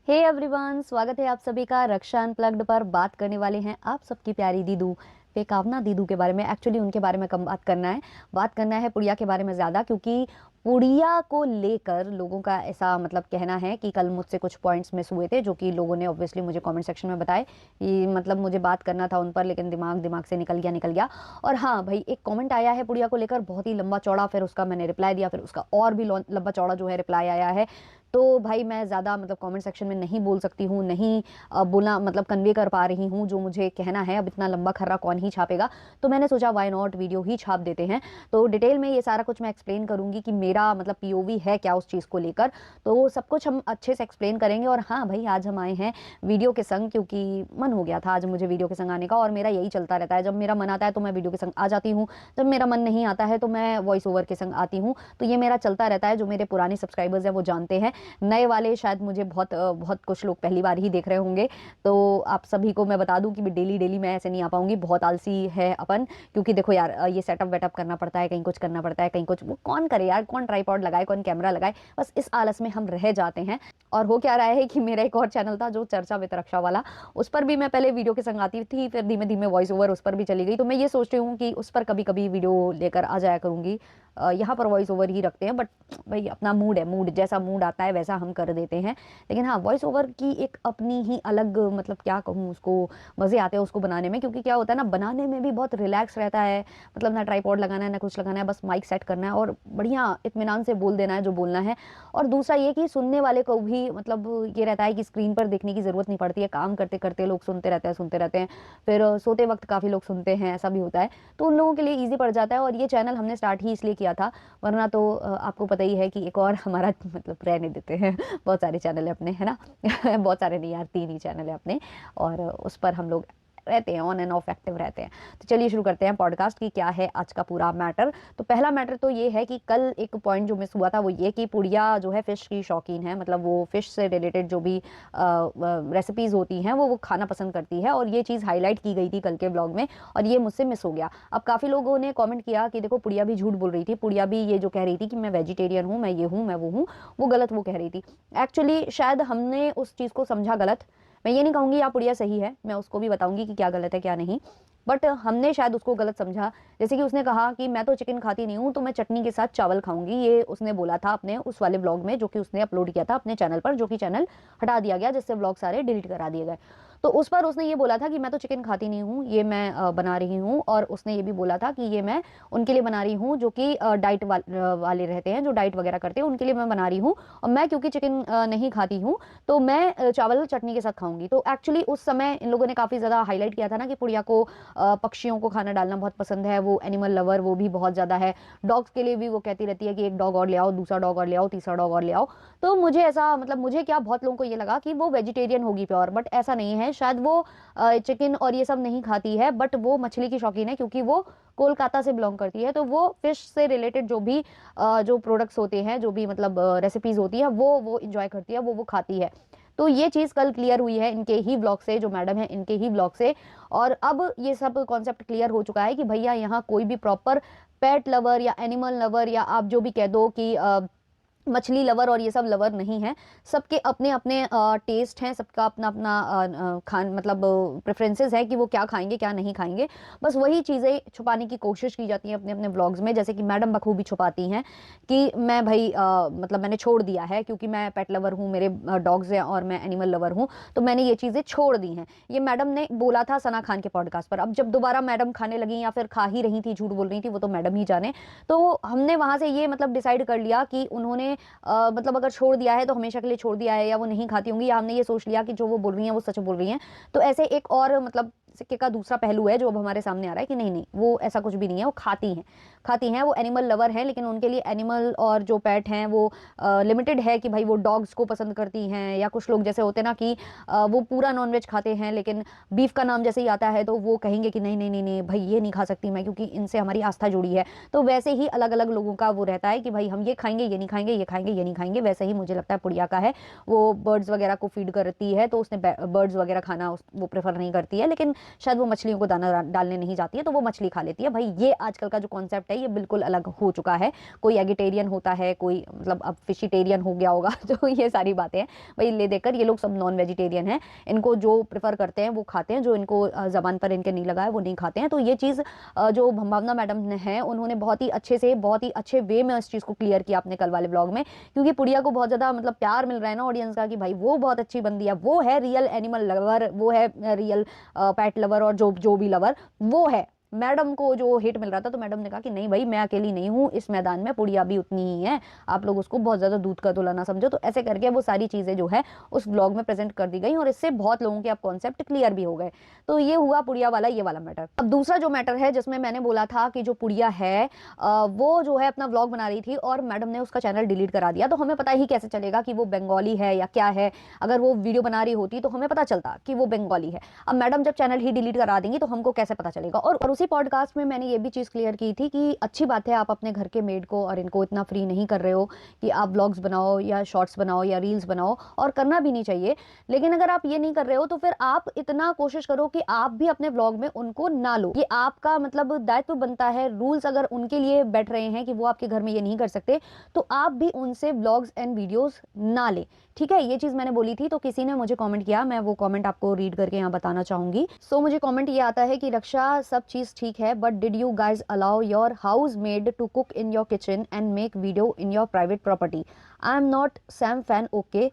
Hey everyone, स्वागत है आप सभी का रक्षा अनप्लग्ड पर। बात करने वाले हैं आप सबकी प्यारी दीदू फेकावना दीदू के बारे में। एक्चुअली उनके बारे में कम बात करना है पुड़िया के बारे में ज़्यादा, क्योंकि पुड़िया को लेकर लोगों का ऐसा कहना है कि कल मुझसे कुछ पॉइंट्स मिस हुए थे, जो कि लोगों ने ऑब्वियसली मुझे कमेंट सेक्शन में बताए। ये मुझे बात करना था उन पर, लेकिन दिमाग से निकल गया। और हाँ भाई, एक कमेंट आया है पुड़िया को लेकर बहुत ही लंबा चौड़ा, फिर उसका मैंने रिप्लाई दिया, फिर उसका और भी लंबा चौड़ा जो है रिप्लाई आया है। तो भाई मैं ज़्यादा कमेंट सेक्शन में नहीं बोल सकती हूँ, नहीं बोलना कन्वे कर पा रही हूँ जो मुझे कहना है। अब इतना लंबा खर्रा कौन ही छापेगा, तो मैंने सोचा वाई नॉट वीडियो ही छाप देते हैं। तो डिटेल में ये सारा कुछ मैं एक्सप्लेन करूँगी कि मेरा पीओवी है क्या उस चीज़ को लेकर। तो सब कुछ हम अच्छे से एक्सप्लेन करेंगे। और हाँ भाई, आज हम आए हैं वीडियो के संग, क्योंकि मन हो गया था आज मुझे वीडियो के संग आने का। और मेरा यही चलता रहता है, जब मेरा मन आता है तो मैं वीडियो के संग आ जाती हूँ, जब मेरा मन नहीं आता है तो मैं वॉइस ओवर के संग आती हूँ। तो ये मेरा चलता रहता है। जो मेरे पुराने सब्सक्राइबर्स हैं वो जानते हैं, नए वाले शायद मुझे बहुत कुछ लोग पहली बार ही देख रहे होंगे। तो आप सभी को मैं बता दूं कि डेली डेली मैं ऐसे नहीं आ पाऊंगी, बहुत आलसी है अपन। क्योंकि देखो यार, ये सेटअप वेटअप करना पड़ता है, कहीं कुछ करना पड़ता है, कहीं कुछ। वो कौन करे यार, कौन ट्राइपॉड लगाए, कौन कैमरा लगाए, बस इस आलस में हम रह जाते हैं। और हो क्या रहा है कि मेरा एक और चैनल था जो चर्चा विद रक्षा वाला, उस पर भी मैं पहले वीडियो के संग आती थी, फिर धीमे धीमे वॉइस ओवर उस पर भी चली गई। तो मैं ये सोच रही हूँ कि उस पर कभी कभी वीडियो लेकर आ जाया करूंगी। यहाँ पर वॉइस ओवर ही रखते हैं, बट भाई अपना मूड है, मूड जैसा मूड आता है वैसा हम कर देते हैं। लेकिन हाँ, वॉइस ओवर की एक अपनी ही अलग क्या कहूँ उसको, मज़े आते हैं उसको बनाने में। क्योंकि क्या होता है ना, बनाने में भी बहुत रिलैक्स रहता है। ना ट्राइपॉड लगाना है, ना कुछ लगाना है, बस माइक सेट करना है और बढ़िया इत्मीनान से बोल देना है जो बोलना है। और दूसरा ये कि सुनने वाले को भी ये रहता है कि स्क्रीन पर देखने की ज़रूरत नहीं पड़ती है। काम करते करते लोग सुनते रहते हैं। फिर सोते वक्त काफ़ी लोग सुनते हैं, ऐसा भी होता है। तो उन लोगों के लिए ईजी पड़ जाता है। और ये चैनल हमने स्टार्ट ही इसलिए किया था, वरना तो आपको पता ही है कि एक और हमारा रहने देते हैं। बहुत सारे चैनल है अपने, है ना। बहुत सारे नहीं यार, 3 ही चैनल है अपने, और उस पर हम लोग रहते हैं, ऑन एंड ऑफ एक्टिव रहते हैं। तो चलिए शुरू करते हैं पॉडकास्ट की क्या है आज का पूरा मैटर। तो पहला मैटर तो ये है कि कल एक पॉइंट जो मिस हुआ था वो ये कि पुड़िया जो है फिश की शौकीन है। वो फिश से रिलेटेड जो भी रेसिपीज़ होती हैं वो खाना पसंद करती है। और ये चीज़ हाईलाइट की गई थी कल के ब्लॉग में, और ये मुझसे मिस हो गया। अब काफ़ी लोगों ने कॉमेंट किया कि देखो पुड़िया भी झूठ बोल रही थी, पुड़िया भी ये जो कह रही थी कि मैं वेजिटेरियन हूँ, मैं ये हूँ, मैं वो हूँ, वो गलत वो कह रही थी। एक्चुअली शायद हमने उस चीज़ को समझा गलत। मैं ये नहीं कहूँगी आप पुड़िया सही है, मैं उसको भी बताऊंगी कि क्या गलत है क्या नहीं, बट हमने शायद उसको गलत समझा। जैसे कि उसने कहा कि मैं तो चिकन खाती नहीं हूँ, तो मैं चटनी के साथ चावल खाऊंगी। ये उसने बोला था अपने उस वाले ब्लॉग में जो कि उसने अपलोड किया था अपने चैनल पर, जो कि चैनल हटा दिया गया, जिससे ब्लॉग सारे डिलीट करा दिए गए। तो उस पर उसने ये बोला था कि मैं तो चिकन खाती नहीं हूँ, ये मैं बना रही हूँ। और उसने ये भी बोला था कि ये मैं उनके लिए बना रही हूँ जो कि डाइट वाले रहते हैं, जो डाइट वगैरह करते हैं, उनके लिए मैं बना रही हूँ। और मैं क्योंकि चिकन नहीं खाती हूँ, तो मैं चावल चटनी के साथ खाऊंगी। तो एक्चुअली उस समय इन लोगों ने काफ़ी ज़्यादा हाईलाइट किया था ना कि पुड़िया को पक्षियों को खाना डालना बहुत पसंद है, वो एनिमल लवर वो भी बहुत ज़्यादा है। डॉग्स के लिए भी वो कहती रहती है कि एक डॉग और ले आओ, दूसरा डॉग और ले आओ, तीसरा डॉग और ले आओ। तो मुझे ऐसा मुझे क्या, बहुत लोगों को ये लगा कि वो वेजिटेरियन होगी प्योर, बट ऐसा नहीं है। शायद वो चिकन और ये सब नहीं खाती है, बट वो मछली की शौकीन है, क्योंकि वो कोलकाता से बिलोंग करती है। तो वो फिश से रिलेटेड जो भी जो प्रोडक्ट्स होते हैं, जो भी रेसिपीज होती है, वो इंजॉय करती है, वो खाती है। तो ये चीज़ कल क्लियर हुई है इनके ही ब्लॉग से, जो मैडम है इनके ही ब्लॉग से। और अब ये सब कॉन्सेप्ट क्लियर हो चुका है कि भैया यहाँ कोई भी प्रॉपर पेट लवर या एनिमल लवर, या आप जो भी कह दो कि मछली लवर और ये सब लवर नहीं है। सबके अपने अपने टेस्ट हैं, सबका अपना अपना खान प्रेफरेंसेस है कि वो क्या खाएंगे क्या नहीं खाएंगे। बस वही चीज़ें छुपाने की कोशिश की जाती हैं अपने अपने ब्लॉग्स में। जैसे कि मैडम बखूबी छुपाती हैं कि मैं भाई मैंने छोड़ दिया है, क्योंकि मैं पेट लवर हूँ, मेरे डॉग्स हैं और मैं एनिमल लवर हूँ, तो मैंने ये चीज़ें छोड़ दी हैं। ये मैडम ने बोला था सना खान के पॉडकास्ट पर। अब जब दोबारा मैडम खाने लगी या फिर खा ही रही थी, झूठ बोल रही थी, वो तो मैडम ही जाने। तो हमने वहाँ से ये डिसाइड कर लिया कि उन्होंने अगर छोड़ दिया है तो हमेशा के लिए छोड़ दिया है, या वो नहीं खाती होंगी, या हमने ये सोच लिया कि जो वो बोल रही हैं वो सच बोल रही हैं। तो ऐसे एक और सिक्के का दूसरा पहलू है जो अब हमारे सामने आ रहा है कि नहीं नहीं, वो ऐसा कुछ भी नहीं है, वो खाती हैं, वो एनिमल लवर हैं। लेकिन उनके लिए एनिमल और जो पेट हैं वो लिमिटेड है, कि भाई वो डॉग्स को पसंद करती हैं, या कुछ लोग जैसे होते हैं ना कि वो पूरा नॉनवेज खाते हैं, लेकिन बीफ का नाम जैसे ही आता है तो वो कहेंगे कि नहीं नहीं नहीं नहीं भाई, ये नहीं खा सकती मैं, क्योंकि इनसे हमारी आस्था जुड़ी है। तो वैसे ही अलग अलग लोगों का वो रहता है कि भाई हम ये खाएंगे, ये नहीं खाएंगे, ये खाएंगे, ये नहीं खाएंगे। वैसे ही मुझे लगता है पुड़िया का है, वो बर्ड्स वगैरह को फीड करती है, तो उसने बर्ड्स वगैरह खाना वो प्रेफर नहीं करती है। लेकिन शायद वो मछलियों को दाना डालने नहीं जाती है तो वो मछली खा लेती है। भाई ये आजकल का जो कॉन्सेप्ट है ये बिल्कुल अलग हो चुका है। कोई एगिटेरियन होता है, कोई मतलब अब फिशिटेरियन हो गया होगा तो ये सारी बातें हैं भाई। ले देकर ये लोग सब नॉन वेजिटेरियन हैं, इनको जो प्रेफर करते हैं वो खाते हैं, जो इनको जबान पर इनके नहीं लगा है वो नहीं खाते हैं। तो ये चीज़ जो भावना मैडम है उन्होंने बहुत ही अच्छे से, बहुत ही अच्छे वे में इस चीज़ को क्लियर किया अपने कल वाले ब्लॉग में, क्योंकि पुड़िया को बहुत ज़्यादा मतलब प्यार मिल रहा है ना ऑडियंस का कि भाई वो बहुत अच्छी बंदी है, वो है रियल एनिमल लवर, वो है रियल पेट लवर और जो भी लवर वो है। मैडम को जो हिट मिल रहा था तो मैडम ने कहा कि नहीं भाई मैं अकेली नहीं हूँ इस मैदान में, पुड़िया भी उतनी ही है, आप लोग उसको बहुत ज़्यादा दूध का धुला ना समझो। तो ऐसे करके वो सारी चीज़ें जो है उस ब्लॉग में प्रेजेंट कर दी गई और इससे बहुत लोगों के अब कॉन्सेप्ट क्लियर भी हो गए। तो ये हुआ पुड़िया वाला, ये वाला मैटर। अब दूसरा जो मैटर है जिसमें मैंने बोला था कि जो पुड़िया है वो जो है अपना व्लॉग बना रही थी और मैडम ने उसका चैनल डिलीट करा दिया। तो हमें पता ही कैसे चलेगा कि वो बंगाली है या क्या है? अगर वो वीडियो बना रही होती तो हमें पता चलता कि वो बंगाली है। अब मैडम जब चैनल ही डिलीट करा देंगी तो हमको कैसे पता चलेगा? और उसी पॉडकास्ट में मैंने ये भी चीज़ क्लियर की थी कि अच्छी बात है आप अपने घर के मेड को और इनको इतना फ्री नहीं कर रहे हो कि आप व्लॉग्स बनाओ या शॉर्ट्स बनाओ या रील्स बनाओ, और करना भी नहीं चाहिए। लेकिन अगर आप ये नहीं कर रहे हो तो फिर आप इतना कोशिश करो कि आप भी अपने व्लॉग में उनको ना लो। ये आपका मतलब दायित्व बनता है। रूल्स अगर उनके लिए बैठ रहे हैं कि वो आपके घर में ये नहीं कर सकते तो आप भी उनसे व्लॉग्स एंड वीडियोस ना ले। ठीक है, ये चीज मैंने बोली थी। तो किसी ने मुझे कमेंट किया, मैं वो कमेंट आपको रीड करके यहाँ बताना चाहूंगी। सो मुझे कमेंट ये आता है कि रक्षा सब चीज ठीक है but did you guys allow your house maid to cook in your kitchen and make video in your private property? I am not Sam fan okay,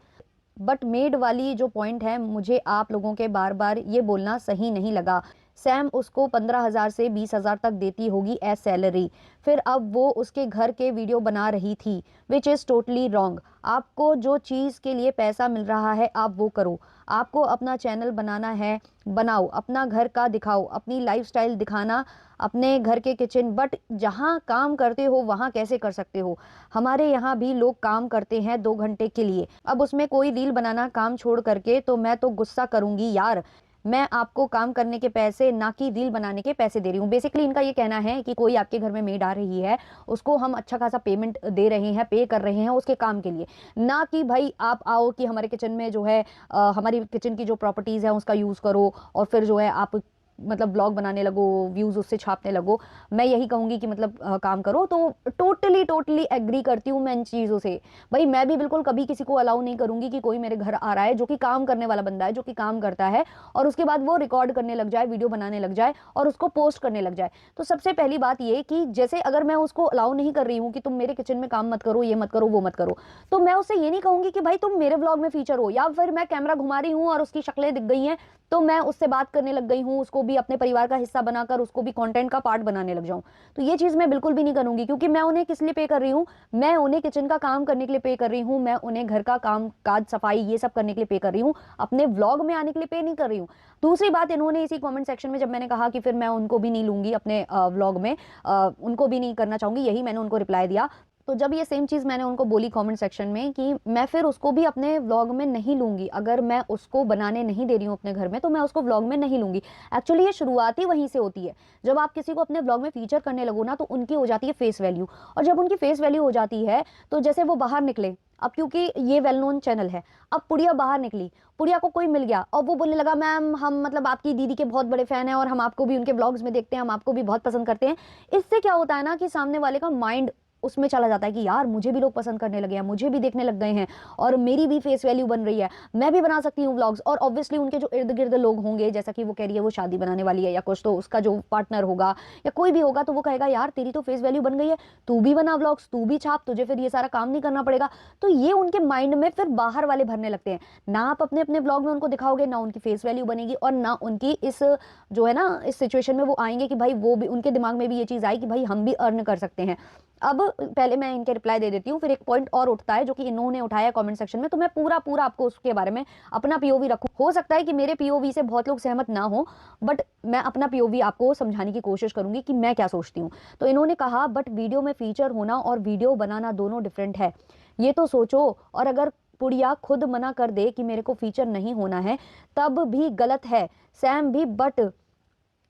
but maid वाली जो पॉइंट है मुझे आप लोगों के बार बार ये बोलना सही नहीं लगा। सैम उसको 15,000 से 20,000 तक देती होगी एज सैलरी, फिर अब वो उसके घर के वीडियो बना रही थी विच इज़ टोटली रॉन्ग। आपको जो चीज़ के लिए पैसा मिल रहा है आप वो करो। आपको अपना चैनल बनाना है बनाओ, अपना घर का दिखाओ, अपनी लाइफस्टाइल दिखाना, अपने घर के किचन, बट जहाँ काम करते हो वहाँ कैसे कर सकते हो? हमारे यहाँ भी लोग काम करते हैं 2 घंटे के लिए, अब उसमें कोई रील बनाना काम छोड़ करके, तो मैं तो गुस्सा करूंगी यार। मैं आपको काम करने के पैसे ना कि रील बनाने के पैसे दे रही हूँ। बेसिकली इनका ये कहना है कि कोई आपके घर में मेड आ रही है, उसको हम अच्छा खासा पेमेंट दे रहे हैं, पे कर रहे हैं उसके काम के लिए, ना कि भाई आप आओ कि हमारे किचन में जो है हमारी किचन की जो प्रॉपर्टीज़ है उसका यूज़ करो और फिर जो है आप मतलब ब्लॉग बनाने लगो, व्यूज उससे छापने लगो। मैं यही कहूंगी कि मतलब काम करो। तो टोटली एग्री करती हूँ मैं इन चीज़ों से। भाई मैं भी बिल्कुल कभी किसी को अलाउ नहीं करूंगी कि कोई मेरे घर आ रहा है जो कि काम करने वाला बंदा है, जो कि काम करता है, और उसके बाद वो रिकॉर्ड करने लग जाए, वीडियो बनाने लग जाए और उसको पोस्ट करने लग जाए। तो सबसे पहली बात ये कि जैसे अगर मैं उसको अलाउ नहीं कर रही हूँ कि तुम मेरे किचन में काम मत करो, ये मत करो, वो मत करो, तो मैं उससे ये नहीं कहूंगी कि भाई तुम मेरे ब्लॉग में फीचर हो, या फिर मैं कैमरा घुमा रही हूँ और उसकी शक्लें दिख गई हैं तो मैं उससे बात करने लग गई हूँ, उसको भी अपने परिवार का हिस्सा बनाकर उसको भी कंटेंट का पार्ट बनाने लग जाऊं। तो ये चीज़ मैं बिल्कुल भी नहीं करूंगी, क्योंकि मैं उन्हें किस लिए पे कर रही हूँ? मैं उन्हें किचन का काम करने के लिए पे कर रही हूँ, मैं उन्हें घर का काम काज सफाई ये सब करने के लिए पे कर रही हूँ, अपने व्लॉग में आने के लिए पे नहीं कर रही हूँ। दूसरी बात, इन्होंने इसी कमेंट सेक्शन में जब मैंने कहा कि फिर मैं उनको भी नहीं लूंगी अपने व्लॉग में, उनको भी नहीं करना चाहूंगी, यही मैंने उनको रिप्लाई दिया। तो जब ये सेम चीज़ मैंने उनको बोली कमेंट सेक्शन में कि मैं फिर उसको भी अपने व्लॉग में नहीं लूंगी, अगर मैं उसको बनाने नहीं दे रही हूँ अपने घर में तो मैं उसको व्लॉग में नहीं लूंगी। एक्चुअली ये शुरुआत ही वहीं से होती है। जब आप किसी को अपने व्लॉग में फीचर करने लगो ना तो उनकी हो जाती है फेस वैल्यू, और जब उनकी फेस वैल्यू हो जाती है तो जैसे वो बाहर निकले, अब क्योंकि ये वेल नोन चैनल है, अब पुड़िया बाहर निकली, पुड़िया को कोई मिल गया और वो बोलने लगा मैम हम मतलब आपकी दीदी के बहुत बड़े फैन हैं और हम आपको भी उनके ब्लॉग्स में देखते हैं, हम आपको भी बहुत पसंद करते हैं। इससे क्या होता है ना कि सामने वाले का माइंड उसमें चला जाता है कि यार मुझे भी लोग पसंद करने लगे हैं, मुझे भी देखने लग गए हैं और मेरी भी फेस वैल्यू बन रही है, मैं भी बना सकती हूँ व्लॉग्स। और ऑब्वियसली उनके जो इर्द गिर्द लोग होंगे, जैसा कि वो कह रही है वो शादी बनाने वाली है या कुछ, तो उसका जो पार्टनर होगा या कोई भी होगा तो वो कहेगा यार तेरी तो फेस वैल्यू बन गई है, तू भी बना व्लॉग्स, तू भी छाप, तुझे फिर ये सारा काम नहीं करना पड़ेगा। तो ये उनके माइंड में फिर बाहर वाले भरने लगते हैं। ना आप अपने अपने ब्लॉग में उनको दिखाओगे, ना उनकी फेस वैल्यू बनेगी और ना उनकी इस जो है ना इस सिचुएशन में वो आएंगे कि भाई वो भी, उनके दिमाग में भी ये चीज़ आई कि भाई हम भी अर्न कर सकते हैं। अब पहले मैं इनके रिप्लाई दे देती हूँ, फिर एक पॉइंट और उठता है जो कि इन्होंने उठाया कमेंट सेक्शन में, तो मैं पूरा आपको उसके बारे में अपना पीओवी रखूँ। हो सकता है कि मेरे पीओवी से बहुत लोग सहमत ना हो, बट मैं अपना पीओवी आपको समझाने की कोशिश करूंगी कि मैं क्या सोचती हूँ। तो इन्होंने कहा बट वीडियो में फीचर होना और वीडियो बनाना दोनों डिफरेंट है, ये तो सोचो। और अगर पुड़िया खुद मना कर दे कि मेरे को फीचर नहीं होना है तब भी गलत है सैम भी, बट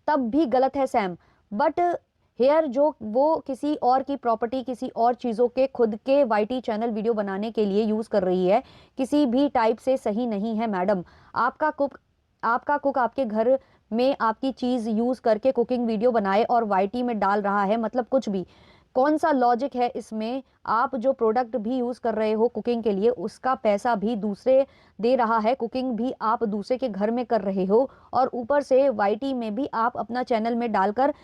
तब भी गलत है सैम, बट हेयर जो वो किसी और की प्रॉपर्टी, किसी और चीज़ों के खुद के वाईटी चैनल वीडियो बनाने के लिए यूज़ कर रही है, किसी भी टाइप से सही नहीं है मैडम। आपका कुक आपके घर में आपकी चीज़ यूज़ करके कुकिंग वीडियो बनाए और वाईटी में डाल रहा है, मतलब कुछ भी, कौन सा लॉजिक है इसमें? आप जो प्रोडक्ट भी यूज़ कर रहे हो कुकिंग के लिए उसका पैसा भी दूसरे दे रहा है, कुकिंग भी आप दूसरे के घर में कर रहे हो, और ऊपर से वाईटी में भी आप अपना चैनल में डालकर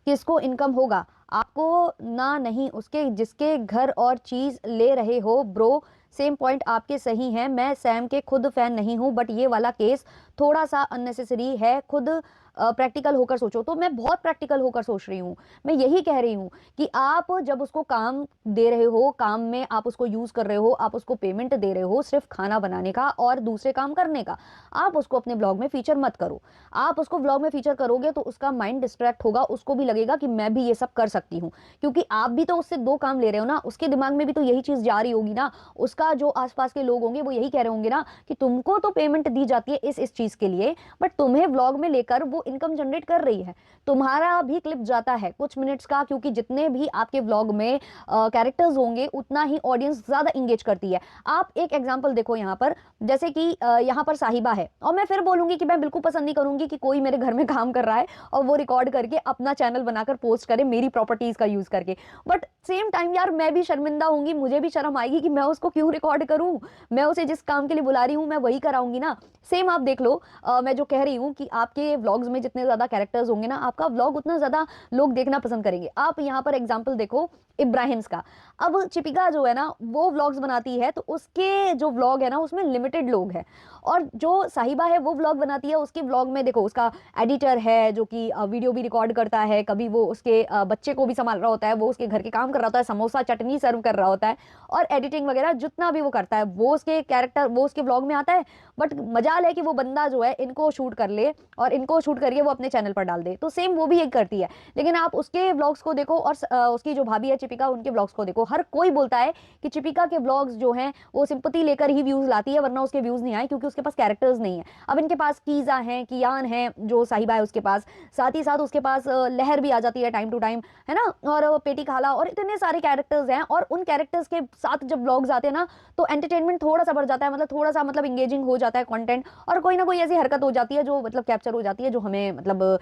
किसको इनकम होगा? आपको ना, नहीं, उसके जिसके घर और चीज़ ले रहे हो ब्रो। सेम पॉइंट आपके सही हैं, मैं सैम के खुद फैन नहीं हूँ, बट ये वाला केस थोड़ा सा अननेसेसरी है। खुद प्रैक्टिकल होकर सोचो। तो मैं बहुत प्रैक्टिकल होकर सोच रही हूँ। मैं यही कह रही हूँ कि आप जब उसको काम दे रहे हो, काम में आप उसको यूज़ कर रहे हो, आप उसको पेमेंट दे रहे हो सिर्फ खाना बनाने का और दूसरे काम करने का, आप उसको अपने ब्लॉग में फीचर मत करो। आप उसको ब्लॉग में फीचर करोगे तो उसका माइंड डिस्ट्रैक्ट होगा, उसको भी लगेगा कि मैं भी ये सब कर सकती हूँ, क्योंकि आप भी तो उससे दो काम ले रहे हो ना, उसके दिमाग में भी तो यही चीज़ जा रही होगी ना। उसका जो आसपास के लोग होंगे वो यही कह रहे होंगे ना कि तुमको तो पेमेंट दी जाती है इस चीज़ के लिए, बट तुम्हें व्लॉग में लेकर वो इनकम जनरेट कर रही है। तुम्हारा भी क्लिप जाता है कुछ मिनट्स का, क्योंकि जितने भी आपके व्लॉग में कैरेक्टर्स होंगे उतना ही ऑडियंस ज्यादा इंगेज करती है। आप एक एग्जांपल देखो यहाँ पर, जैसे कि यहाँ पर साहिबा है, और मैं फिर बोलूंगी कि मैं बिल्कुल पसंद नहीं करूंगी कि कोई मेरे घर में काम कर रहा है और वो रिकॉर्ड करके अपना चैनल बनाकर पोस्ट करे मेरी प्रॉपर्टीज का यूज करके। बट सेम टाइम यार मैं भी शर्मिंदा होंगी, मुझे भी शर्म आएगी कि मैं उसको क्यों रिकॉर्ड करूं, मैं उसे जिस काम के लिए बुला रही हूं मैं वही कराऊंगी ना। सेम आप देख लो, मैं जो कह रही हूँ कि आपके व्लॉग्स में जितने ज्यादा कैरेक्टर्स होंगे ना, आपका व्लॉग उतना ज्यादा लोग देखना पसंद करेंगे। आप यहाँ पर एग्जांपल देखो इब्राहिम्स का। अब चिपिका जो है ना वो व्लॉग्स बनाती है, तो उसके जो व्लॉग है ना उसमें लिमिटेड लोग हैं, और जो साहिबा है वो व्लॉग बनाती है, उसके व्लॉग में देखो उसका एडिटर है जो कि वीडियो भी रिकॉर्ड करता है, कभी वो उसके बच्चे को भी संभाल रहा होता है, वो उसके घर के काम कर रहा होता है, समोसा चटनी सर्व कर रहा होता है, और एडिटिंग वगैरह जितना भी वो करता है वो उसके कैरेक्टर वो उसके व्लॉग में आता है। बट मजाल है कि वो बंदा जो है इनको शूट कर ले और इनको शूट करके वो अपने चैनल पर डाल दे, तो सेम वो भी यही करती है। लेकिन आप उसके व्लॉग्स को देखो और उसकी जो भाभी है चिपिका, उनके व्लॉग्स को देखो, हर कोई बोलता है कि चिपिका के व्लॉग्स जो हैं वो सिंपैथी लेकर ही व्यूज लाती है, वरना उसके व्यूज नहीं आए क्योंकि उसके पास कैरेक्टर्स नहीं है। अब इनके पास कीजा है, कियान है, जो साहिबा है उसके पास, साथ ही साथ उसके पास लहर भी आ जाती है टाइम टू टाइम, है ना, और पेटी खाला, और इतने सारे कैरेक्टर्स हैं, और उन कैरेक्टर्स के साथ जब व्लॉग्स आते हैं ना तो एंटरटेनमेंट थोड़ा सा बढ़ जाता है, मतलब थोड़ा सा मतलब इंगेजिंग हो जाता है कंटेंट, और कोई ना कोई ऐसी हरकत हो जाती है जो मतलब कैप्चर हो जाती है, जो हमें मतलब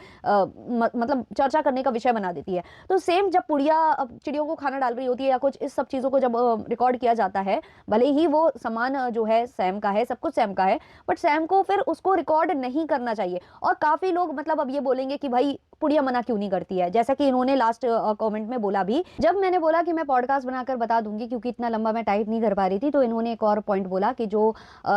मतलब चर्चा करने का विषय बना देती है। तो सेम जब पुड़िया चिड़ियों को खाना डाल रही होती है या कुछ इस सब चीज़ों को जब रिकॉर्ड किया जाता है, भले ही वो सामान जो है सैम का है, सब कुछ सैम का है, बट सैम को फिर उसको रिकॉर्ड नहीं करना चाहिए। और काफ़ी लोग मतलब अब ये बोलेंगे कि भाई पुड़िया मना क्यों नहीं करती है, जैसा कि इन्होंने लास्ट कमेंट में बोला भी, जब मैंने बोला कि मैं पॉडकास्ट बनाकर बता दूंगी क्योंकि इतना लंबा मैं टाइप नहीं कर पा रही थी, तो इन्होंने एक और पॉइंट बोला कि जो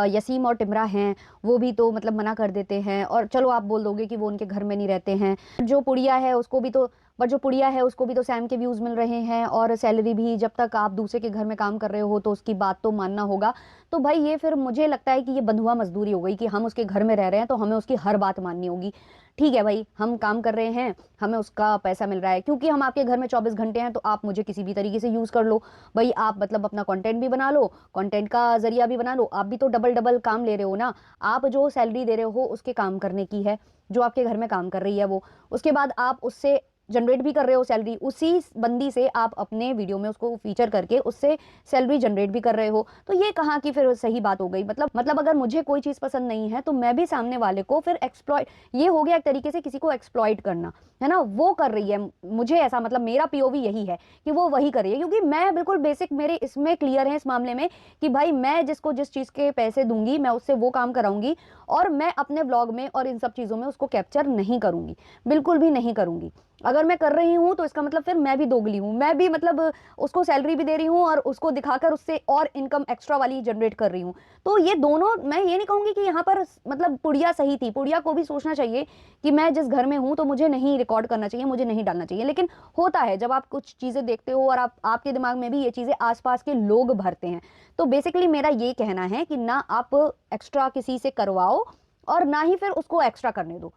यसीम और टिमरा हैं वो भी तो मतलब मना कर देते हैं, और चलो आप बोल दोगे कि वो उनके घर में नहीं रहते हैं, जो पुड़िया है उसको भी तो, बट जो पुड़िया है उसको भी तो सैम के व्यूज़ मिल रहे हैं और सैलरी भी, जब तक आप दूसरे के घर में काम कर रहे हो तो उसकी बात तो मानना होगा। तो भाई ये फिर मुझे लगता है कि ये बंधुआ मजदूरी हो गई कि हम उसके घर में रह रहे हैं तो हमें उसकी हर बात माननी होगी। ठीक है भाई, हम काम कर रहे हैं, हमें उसका पैसा मिल रहा है क्योंकि हम आपके घर में 24 घंटे हैं, तो आप मुझे किसी भी तरीके से यूज़ कर लो भाई। आप मतलब अपना कंटेंट भी बना लो, कंटेंट का जरिया भी बना लो, आप भी तो डबल डबल काम ले रहे हो ना। आप जो सैलरी दे रहे हो उसके काम करने की है, जो आपके घर में काम कर रही है वो, उसके बाद आप उससे जनरेट भी कर रहे हो सैलरी, उसी बंदी से आप अपने वीडियो में उसको फीचर करके उससे सैलरी जनरेट भी कर रहे हो। तो ये कहाँ की फिर सही बात हो गई? मतलब अगर मुझे कोई चीज़ पसंद नहीं है तो मैं भी सामने वाले को फिर एक्सप्लॉइट, ये हो गया एक तरीके से किसी को एक्सप्लॉइट करना, है ना। वो कर रही है, मुझे ऐसा मतलब मेरा पीओवी यही है कि वो वही कर रही है, क्योंकि मैं बिल्कुल बेसिक मेरे इसमें क्लियर है इस मामले में कि भाई मैं जिसको जिस चीज़ के पैसे दूंगी मैं उससे वो काम कराऊंगी, और मैं अपने ब्लॉग में और इन सब चीज़ों में उसको कैप्चर नहीं करूंगी, बिल्कुल भी नहीं करूंगी। अगर मैं कर रही हूँ तो इसका मतलब फिर मैं भी दोगली हूँ, मैं भी मतलब उसको सैलरी भी दे रही हूँ और उसको दिखाकर उससे और इनकम एक्स्ट्रा वाली जनरेट कर रही हूँ। तो ये दोनों, मैं ये नहीं कहूँगी कि यहाँ पर मतलब पुड़िया सही थी, पुड़िया को भी सोचना चाहिए कि मैं जिस घर में हूँ तो मुझे नहीं रिकॉर्ड करना चाहिए, मुझे नहीं डालना चाहिए। लेकिन होता है जब आप कुछ चीज़ें देखते हो और आपके दिमाग में भी ये चीज़ें आसपास के लोग भरते हैं। तो बेसिकली मेरा ये कहना है कि ना आप एक्स्ट्रा किसी से करवाओ और ना ही फिर उसको एक्स्ट्रा करने दो।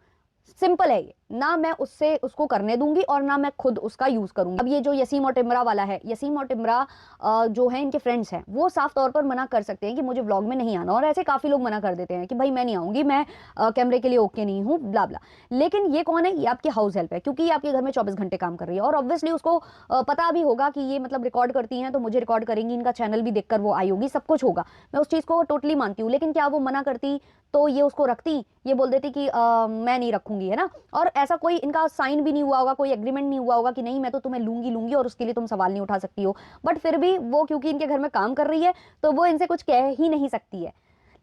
सिंपल है ये, ना मैं उससे उसको करने दूंगी और ना मैं खुद उसका यूज करूंगी। अब ये जो यसीम और टिमरा वाला है, यसीम और टिमरा जो है इनके फ्रेंड्स हैं, वो साफ तौर पर मना कर सकते हैं कि मुझे व्लॉग में नहीं आना, और ऐसे काफी लोग मना कर देते हैं कि भाई मैं नहीं आऊंगी, मैं कैमरे के लिए ओके नहीं हूँ, ब्ला ब्ला। लेकिन ये कौन है? ये आपकी हाउस हेल्प है, क्योंकि ये आपके घर में 24 घंटे काम कर रही है, और ऑब्वियसली उसको पता भी होगा कि ये मतलब रिकॉर्ड करती हैं तो मुझे रिकॉर्ड करेंगी, इनका चैनल भी देखकर वो आई होगी, सब कुछ होगा, मैं उस चीज़ को टोटली मानती हूँ। लेकिन क्या वो मना करती तो ये उसको रखती? ये बोल देती कि मैं नहीं रखूंगी, है ना। और ऐसा कोई इनका साइन भी नहीं हुआ होगा, कोई एग्रीमेंट नहीं हुआ होगा कि नहीं मैं तो तुम्हें लूंगी लूंगी और उसके लिए तुम सवाल नहीं उठा सकती हो, बट फिर भी वो क्योंकि इनके घर में काम कर रही है तो वो इनसे कुछ कह ही नहीं सकती है।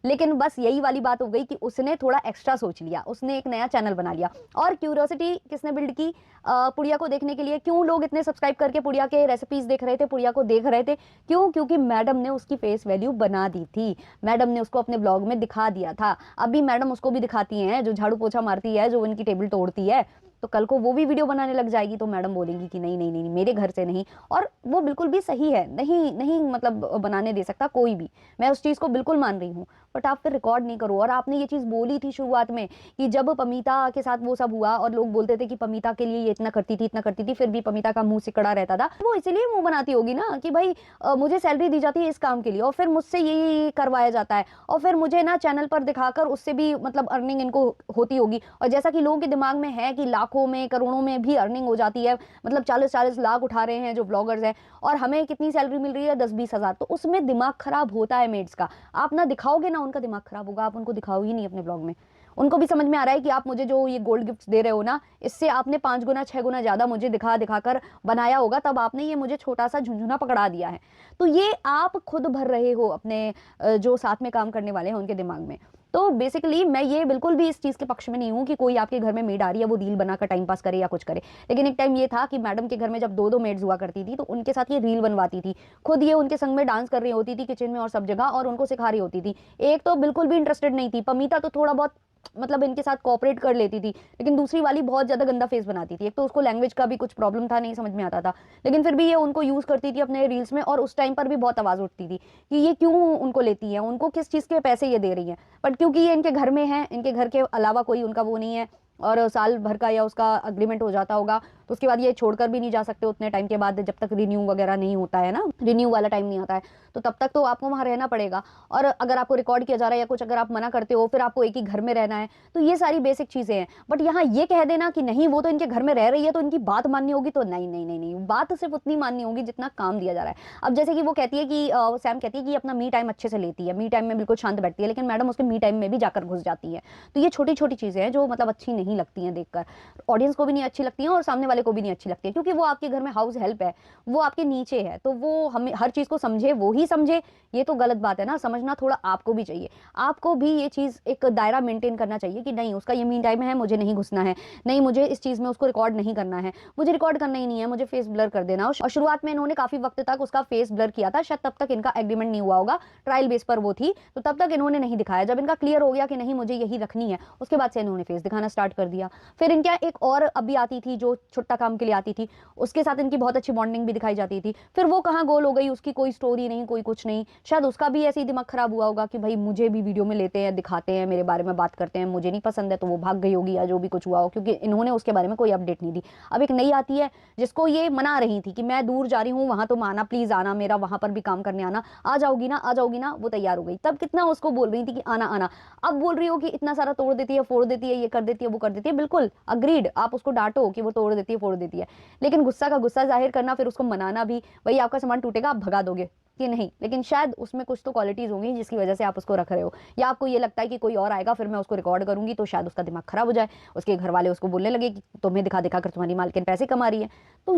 लेकिन बस यही वाली बात हो गई कि उसने थोड़ा एक्स्ट्रा सोच लिया, उसने एक नया चैनल बना लिया। और क्यूरियोसिटी किसने बिल्ड की? पुड़िया को देखने के लिए। क्यों लोग इतने सब्सक्राइब करके पुड़िया के रेसिपीज देख रहे थे, पुड़िया को देख रहे थे? क्यों? क्योंकि मैडम ने उसकी फेस वैल्यू बना दी थी, मैडम ने उसको अपने ब्लॉग में दिखा दिया था। अभी मैडम उसको भी दिखाती हैं, जो झाड़ू पोछा मारती है, जो उनकी टेबल तोड़ती है, तो कल को वो भी वीडियो बनाने लग जाएगी तो मैडम बोलेंगी कि नहीं नहीं नहीं मेरे घर से नहीं। और वो बिल्कुल भी सही है, नहीं नहीं मतलब बनाने दे सकता कोई भी, मैं उस चीज़ को बिल्कुल मान रही हूँ, बट आप फिर रिकॉर्ड नहीं करो। और आपने ये चीज़ बोली थी शुरुआत में कि जब पमीता के साथ वो सब हुआ और लोग बोलते थे कि पमीता के लिए ये इतना करती थी इतना करती थी, फिर भी पमीता का मुंह सिकड़ा रहता था, वो इसीलिए मुंह बनाती होगी ना कि भाई मुझे सैलरी दी जाती है इस काम के लिए और फिर मुझसे ये करवाया जाता है और फिर मुझे ना चैनल पर दिखाकर उससे भी मतलब अर्निंग इनको होती होगी। और जैसा कि लोगों के दिमाग में है कि लाखों में करोड़ों में भी अर्निंग हो जाती है, मतलब 40-40 लाख उठा रहे हैं जो ब्लॉगर्स हैं, और हमें कितनी सैलरी मिल रही है 10-20 हज़ार, तो उसमें दिमाग खराब होता है मेड्स का। आप ना दिखाओगे ना उनका दिमाग खराब होगा, आप उनको दिखाओ ही नहीं अपने ब्लॉग में। उनको भी समझ में आ रहा है कि आप मुझे जो ये गोल्ड गिफ्ट्स दे रहे हो ना, इससे आपने 5 गुना 6 गुना ज्यादा मुझे दिखा दिखाकर बनाया होगा, तब आपने ये मुझे छोटा सा झुंझुना पकड़ा दिया है। तो ये आप खुद भर रहे हो अपने जो साथ में काम करने वाले हैं उनके दिमाग में। तो बेसिकली मैं ये बिल्कुल भी इस चीज़ के पक्ष में नहीं हूँ कि कोई आपके घर में मेड आ रही है वो रील बनाकर टाइम पास करे या कुछ करे। लेकिन एक टाइम ये था कि मैडम के घर में जब 2-2 मेड्स हुआ करती थी तो उनके साथ ये रील बनवाती थी, खुद ये उनके संग में डांस कर रही होती थी किचन में और सब जगह, और उनको सिखा रही होती थी। एक तो बिल्कुल भी इंटरेस्टेड नहीं थी, पमीता तो थोड़ा बहुत मतलब इनके साथ कोऑपरेट कर लेती थी, लेकिन दूसरी वाली बहुत ज्यादा गंदा फेस बनाती थी। एक तो उसको लैंग्वेज का भी कुछ प्रॉब्लम था, नहीं समझ में आता था, लेकिन फिर भी ये उनको यूज करती थी अपने रील्स में, और उस टाइम पर भी बहुत आवाज उठती थी कि ये क्यों उनको लेती है, उनको किस चीज के पैसे ये दे रही है। बट क्योंकि ये इनके घर में है, इनके घर के अलावा कोई उनका वो नहीं है, और साल भर का या उसका अग्रीमेंट हो जाता होगा, तो उसके बाद ये छोड़कर भी नहीं जा सकते उतने टाइम के बाद, जब तक रिन्यू वगैरह नहीं होता है ना, रिन्यू वाला टाइम नहीं आता है, तो तब तक तो आपको वहां रहना पड़ेगा। और अगर आपको रिकॉर्ड किया जा रहा है या कुछ अगर आप मना करते हो, फिर आपको एक ही घर में रहना है, तो ये सारी बेसिक चीजें हैं। बट यहाँ ये कह देना कि नहीं वो तो इनके घर में रह रही है तो इनकी बात माननी होगी, तो नहीं नहीं नहीं नहीं, बात सिर्फ उतनी माननी होगी जितना काम दिया जा रहा है। अब जैसे कि वो कहती है कि सैम कहती है कि अपना मी टाइम अच्छे से लेती है, मी टाइम में बिल्कुल शांत बैठती है, लेकिन मैडम उसके मी टाइम में भी जाकर घुस जाती है। तो ये छोटी छोटी चीजें हैं जो मतलब अच्छी नहीं लगती हैं देखकर, ऑडियंस को भी नहीं अच्छी लगती है और सामने वाले को भी नहीं अच्छी लगती है, क्योंकि वो आपके घर में हाउस हेल्प है, वो आपके नीचे है, तो वो हमें हर चीज को समझे, वो ही समझे, ये तो गलत बात है ना। समझना थोड़ा आपको भी चाहिए, आपको भी ये चीज एक दायरा मेंटेन करना चाहिए कि नहीं उसका ये मीन टाइम है, मुझे नहीं घुसना है, नहीं मुझे इस चीज में उसको रिकॉर्ड नहीं करना है, मुझे रिकॉर्ड करना ही नहीं है, मुझे फेस ब्लर कर देना। और शुरुआत में इन्होंने काफी वक्त तक उसका फेस ब्लर किया था, शायद तब तक इनका एग्रीमेंट नहीं हुआ होगा, ट्रायल बेस पर वो थी, तो तब तक इन्होंने नहीं दिखाया। जब इनका क्लियर हो गया कि नहीं मुझे यही रखनी है, उसके बाद से इन्होंने फेस दिखाना स्टार्ट कर दिया। फिर इनका एक और अभी आती थी जो छुट्टा काम के लिए आती थी, उसके साथ इनकी बहुत अच्छी बॉन्डिंग भी दिखाई जाती थी, फिर वो कहाँ गोल हो गई, उसकी कोई स्टोरी नहीं, कोई कुछ नहीं। शायद उसका भी ऐसे ही दिमाग खराब हुआ होगा कि भाई मुझे भी वीडियो में लेते हैं, दिखाते हैं, मेरे बारे में बात करते हैं, मुझे नहीं पसंद है, तो वो भाग गई होगी या जो भी कुछ हुआ हो, क्योंकि इन्होंने उसके बारे में कोई अपडेट नहीं दी। अब एक नई आती है जिसको ये मना रही थी कि मैं दूर जा रही हूँ, वहां तो आना प्लीज आना, मेरा वहां पर भी काम करने आना, आ जाओगी ना आ जाओगी ना, वो तैयार हो गई। तब कितना उसको बोल रही थी कि आना आना, अब बोल रही हो कि इतना सारा तोड़ देती है, फोड़ देती है, ये कर देती है, वो कर देती है। बिल्कुल अग्रीड, आप उसको डांटो कि वो तोड़ देती है, फोड़ देती है, लेकिन गुस्सा का गुस्सा जाहिर करना, फिर उसको मनाना भी, भाई आपका सामान टूटेगा आप भगा दोगे कि नहीं, लेकिन शायद उसमें कुछ तो क्वालिटीज होंगी जिसकी वजह से आप उसको रख रहे हो, या आपको ये लगता है कि कोई और आएगा फिर मैं उसको रिकॉर्ड करूंगी तो शायद उसका दिमाग खराब हो जाए, उसके घर वाले उसको बोलने लगे कि तुम्हें दिखा दिखा कर तुम्हारी मालकिन पैसे कमा रही है। तो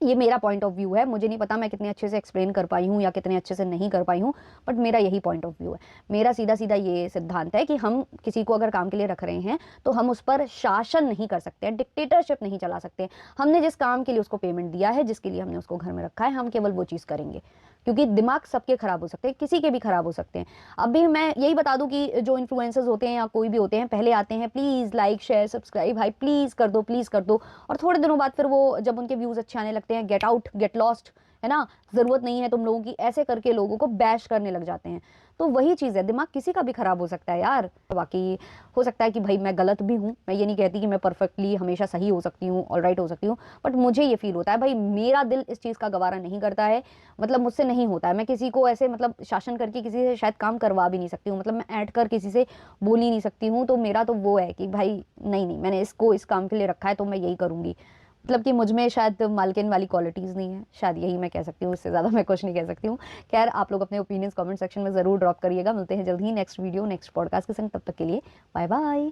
ये मेरा पॉइंट ऑफ व्यू है, मुझे नहीं पता मैं कितने अच्छे से एक्सप्लेन कर पाई हूँ या कितने अच्छे से नहीं कर पाई हूँ, बट मेरा यही पॉइंट ऑफ व्यू है। मेरा सीधा सीधा ये सिद्धांत है कि हम किसी को अगर काम के लिए रख रहे हैं तो हम उस पर शासन नहीं कर सकते, डिक्टेटरशिप नहीं चला सकते। हमने जिस काम के लिए उसको पेमेंट दिया है, जिसके लिए हमने उसको घर में रखा है, हम केवल वो चीज़ करेंगे, क्योंकि दिमाग सबके खराब हो सकते हैं, किसी के भी खराब हो सकते हैं। अभी मैं यही बता दूं कि जो इन्फ्लुएंसर्स होते हैं या कोई भी होते हैं, पहले आते हैं प्लीज़ लाइक शेयर सब्सक्राइब, भाई प्लीज़ कर दो प्लीज़ कर दो, और थोड़े दिनों बाद फिर वो जब उनके व्यूज़ अच्छे आने लगते हैं, गेट आउट गेट लॉस्ट, है ना, ज़रूरत नहीं है तुम लोगों की, ऐसे करके लोगों को बैश करने लग जाते हैं। तो वही चीज़ है, दिमाग किसी का भी खराब हो सकता है यार। बाकी हो सकता है कि भाई मैं गलत भी हूँ, मैं ये नहीं कहती कि मैं परफेक्टली हमेशा सही हो सकती हूँ, ऑल राइट हो सकती हूँ, बट मुझे ये फील होता है भाई मेरा दिल इस चीज़ का गवारा नहीं करता है, मतलब मुझसे नहीं होता है। मैं किसी को ऐसे मतलब शासन करके किसी से शायद काम करवा भी नहीं सकती हूँ, मतलब मैं ऐड कर किसी से बोल ही नहीं सकती हूँ। तो मेरा तो वो है कि भाई नहीं नहीं, मैंने इसको इस काम के लिए रखा है तो मैं यही करूँगी, मतलब कि मुझ में शायद मालकिन वाली क्वालिटीज़ नहीं है, शायद यही मैं कह सकती हूँ, इससे ज़्यादा मैं कुछ नहीं कह सकती हूँ। खैर, आप लोग अपने ओपिनियंस कमेंट सेक्शन में ज़रूर ड्रॉप करिएगा। मिलते हैं जल्द ही नेक्स्ट वीडियो, नेक्स्ट पॉडकास्ट के संग, तब तक के लिए बाय बाय।